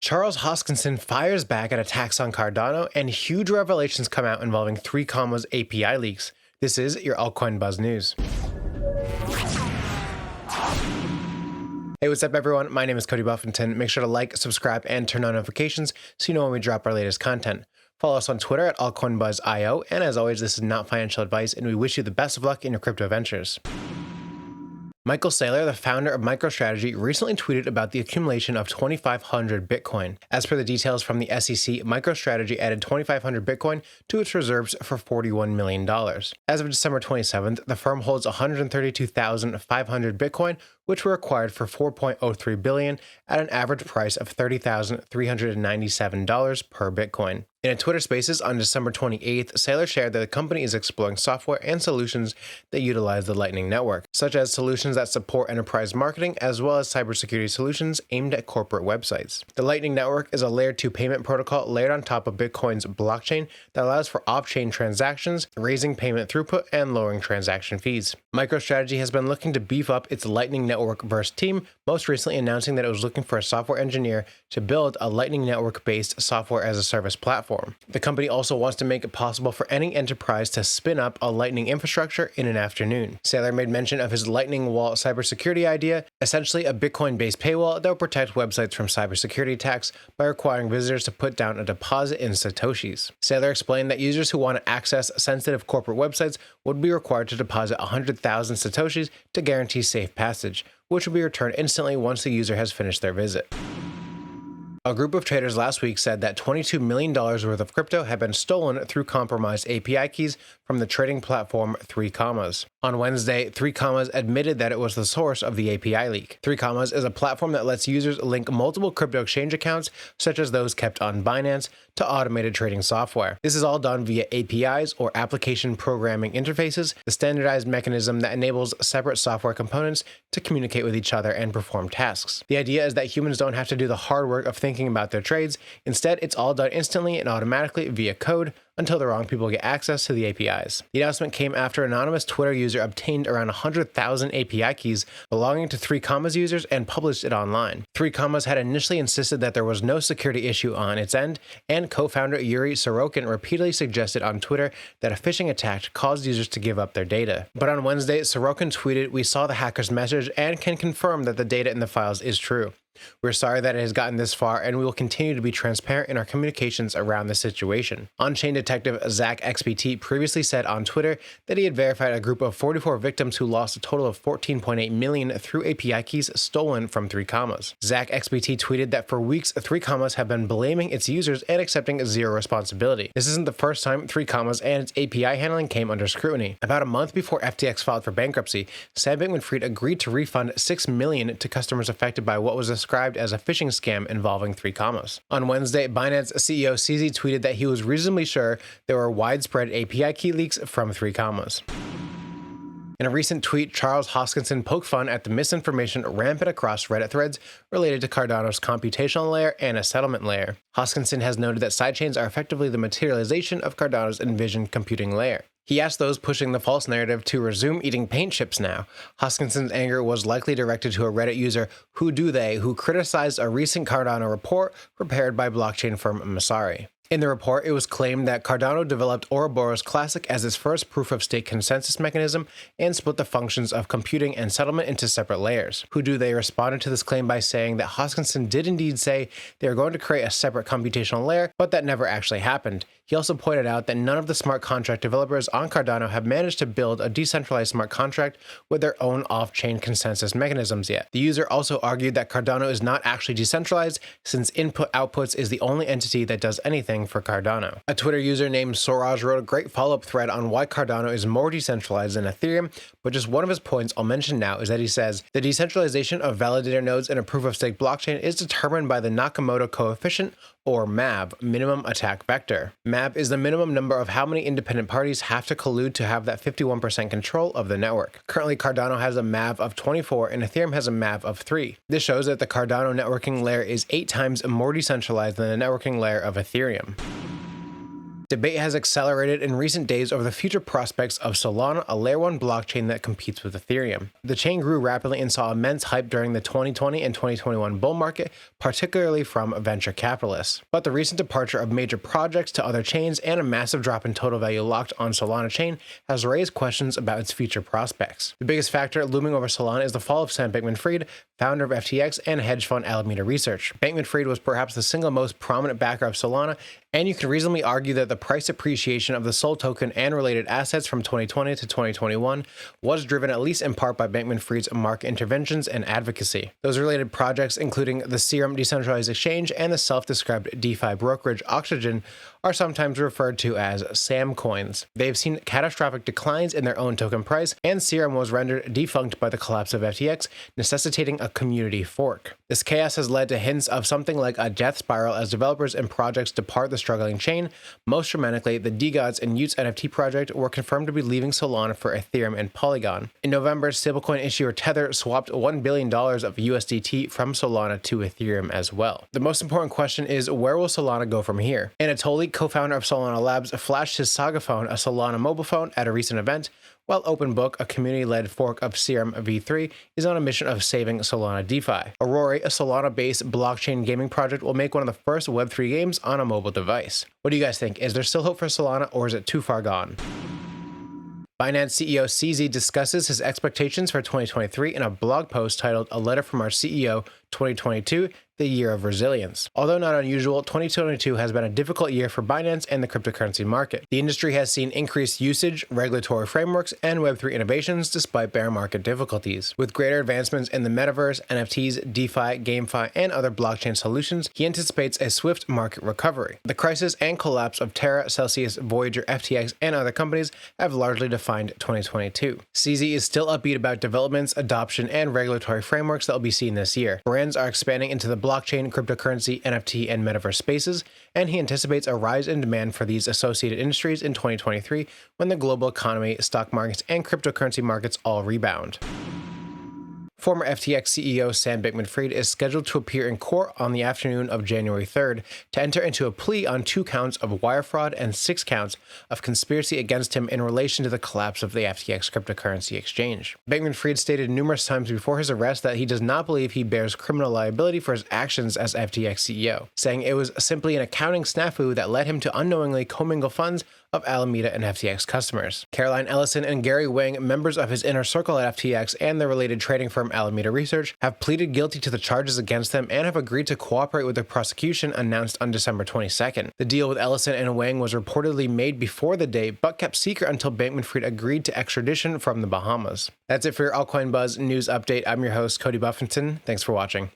Charles Hoskinson fires back at attacks on Cardano, and huge revelations come out involving 3Commas API leaks. This is your Altcoin Buzz news. Hey, what's up everyone? My name is Cody Buffington. Make sure to like, subscribe, and turn on notifications so you know when we drop our latest content. Follow us on Twitter at AltcoinBuzzIO, and as always, this is not financial advice, and we wish you the best of luck in your crypto ventures. Michael Saylor, the founder of MicroStrategy, recently tweeted about the accumulation of 2,500 Bitcoin. As per the details from the SEC, MicroStrategy added 2,500 Bitcoin to its reserves for $41 million. As of December 27th, the firm holds 132,500 Bitcoin, which were acquired for $4.03 billion at an average price of $30,397 per Bitcoin. In a Twitter Spaces on December 28th, Saylor shared that the company is exploring software and solutions that utilize the Lightning Network, such as solutions that support enterprise marketing as well as cybersecurity solutions aimed at corporate websites. The Lightning Network is a Layer 2 payment protocol layered on top of Bitcoin's blockchain that allows for off-chain transactions, raising payment throughput, and lowering transaction fees. MicroStrategy has been looking to beef up its Lightning Network-verse team, most recently announcing that it was looking for a software engineer to build a Lightning Network-based software-as-a-service platform. The company also wants to make it possible for any enterprise to spin up a Lightning infrastructure in an afternoon. Saylor made mention of his Lightning Wall cybersecurity idea, essentially a Bitcoin-based paywall that will protect websites from cybersecurity attacks by requiring visitors to put down a deposit in Satoshis. Saylor explained that users who want to access sensitive corporate websites would be required to deposit 100,000 Satoshis to guarantee safe passage, which will be returned instantly once the user has finished their visit. A group of traders last week said that $22 million worth of crypto had been stolen through compromised API keys from the trading platform 3Commas. On Wednesday, 3Commas admitted that it was the source of the API leak. 3Commas is a platform that lets users link multiple crypto exchange accounts, such as those kept on Binance, to automated trading software. This is all done via APIs, or application programming interfaces, the standardized mechanism that enables separate software components to communicate with each other and perform tasks. The idea is that humans don't have to do the hard work of thinking about their trades. Instead, it's all done instantly and automatically via code until the wrong people get access to the APIs. The announcement came after an anonymous Twitter user obtained around 100,000 API keys belonging to 3Commas users and published it online. 3Commas had initially insisted that there was no security issue on its end, and co-founder Yuri Sorokin repeatedly suggested on Twitter that a phishing attack caused users to give up their data. But on Wednesday, Sorokin tweeted, "We saw the hacker's message and can confirm that the data in the files is true. We're sorry that it has gotten this far, and we will continue to be transparent in our communications around the situation." On-chain detective Zach XBT previously said on Twitter that he had verified a group of 44 victims who lost a total of $14.8 million through API keys stolen from 3Commas. Zach XBT tweeted that for weeks, 3Commas have been blaming its users and accepting zero responsibility. This isn't the first time 3Commas and its API handling came under scrutiny. About a month before FTX filed for bankruptcy, Sam Bankman-Fried agreed to refund $6 million to customers affected by what was described as a phishing scam involving 3Commas. On Wednesday, Binance CEO CZ tweeted that he was reasonably sure there were widespread API key leaks from 3Commas. In a recent tweet, Charles Hoskinson poked fun at the misinformation rampant across Reddit threads related to Cardano's computational layer and a settlement layer. Hoskinson has noted that sidechains are effectively the materialization of Cardano's envisioned computing layer. He asked those pushing the false narrative to resume eating paint chips now. Hoskinson's anger was likely directed to a Reddit user, who criticized a recent Cardano report prepared by blockchain firm Messari. In the report, it was claimed that Cardano developed Ouroboros Classic as its first proof-of-stake consensus mechanism and split the functions of computing and settlement into separate layers. Responded to this claim by saying that Hoskinson did indeed say they were going to create a separate computational layer, but that never actually happened. He also pointed out that none of the smart contract developers on Cardano have managed to build a decentralized smart contract with their own off-chain consensus mechanisms yet. The user also argued that Cardano is not actually decentralized, since input-outputs is the only entity that does anything for Cardano. A Twitter user named Soraj wrote a great follow-up thread on why Cardano is more decentralized than Ethereum, but just one of his points I'll mention now is that he says, the decentralization of validator nodes in a proof-of-stake blockchain is determined by the Nakamoto coefficient, or MAV, minimum attack vector. MAV is the minimum number of how many independent parties have to collude to have that 51% control of the network. Currently, Cardano has a MAV of 24 and Ethereum has a MAV of 3. This shows that the Cardano networking layer is 8 times more decentralized than the networking layer of Ethereum. Debate has accelerated in recent days over the future prospects of Solana, a Layer 1 blockchain that competes with Ethereum. The chain grew rapidly and saw immense hype during the 2020 and 2021 bull market, particularly from venture capitalists. But the recent departure of major projects to other chains and a massive drop in total value locked on Solana chain has raised questions about its future prospects. The biggest factor looming over Solana is the fall of Sam Bankman-Fried, founder of FTX and hedge fund Alameda Research. Bankman-Fried was perhaps the single most prominent backer of Solana, and you can reasonably argue that the price appreciation of the SOL token and related assets from 2020 to 2021 was driven at least in part by Bankman-Fried's market interventions and advocacy. Those related projects, including the Serum decentralized exchange and the self-described DeFi brokerage Oxygen, are sometimes referred to as Sam coins. They've seen catastrophic declines in their own token price, and Serum was rendered defunct by the collapse of FTX, necessitating a community fork. This chaos has led to hints of something like a death spiral as developers and projects depart the struggling chain. Most dramatically, the DeGods and Utes NFT project were confirmed to be leaving Solana for Ethereum and Polygon. In November, stablecoin issuer Tether swapped $1 billion of USDT from Solana to Ethereum as well. The most important question is, where will Solana go from here? Anatoly, co-founder of Solana Labs, flashed his Saga phone, a Solana mobile phone, at a recent event, while OpenBook, a community-led fork of Serum v3, is on a mission of saving Solana DeFi. Aurora, a Solana-based blockchain gaming project, will make one of the first Web3 games on a mobile device. What do you guys think? Is there still hope for Solana, or is it too far gone? Binance CEO CZ discusses his expectations for 2023 in a blog post titled "A Letter from Our CEO 2022, the Year of Resilience." Although not unusual, 2022 has been a difficult year for Binance and the cryptocurrency market. The industry has seen increased usage, regulatory frameworks, and Web3 innovations despite bear market difficulties. With greater advancements in the metaverse, NFTs, DeFi, GameFi, and other blockchain solutions, he anticipates a swift market recovery. The crisis and collapse of Terra, Celsius, Voyager, FTX, and other companies have largely defined 2022. CZ is still upbeat about developments, adoption, and regulatory frameworks that will be seen this year. Brands are expanding into the blockchain, cryptocurrency, NFT, and metaverse spaces, and he anticipates a rise in demand for these associated industries in 2023 when the global economy, stock markets, and cryptocurrency markets all rebound. Former FTX CEO Sam Bankman-Fried is scheduled to appear in court on the afternoon of January 3rd to enter into a plea on 2 counts of wire fraud and 6 counts of conspiracy against him in relation to the collapse of the FTX cryptocurrency exchange. Bankman-Fried stated numerous times before his arrest that he does not believe he bears criminal liability for his actions as FTX CEO, saying it was simply an accounting snafu that led him to unknowingly commingle funds of Alameda and FTX customers. Caroline Ellison and Gary Wang, members of his inner circle at FTX and the related trading firm Alameda Research, have pleaded guilty to the charges against them and have agreed to cooperate with the prosecution announced on December 22nd. The deal with Ellison and Wang was reportedly made before the date, but kept secret until Bankman-Fried agreed to extradition from the Bahamas. That's it for your Altcoin Buzz news update. I'm your host, Cody Buffington. Thanks for watching.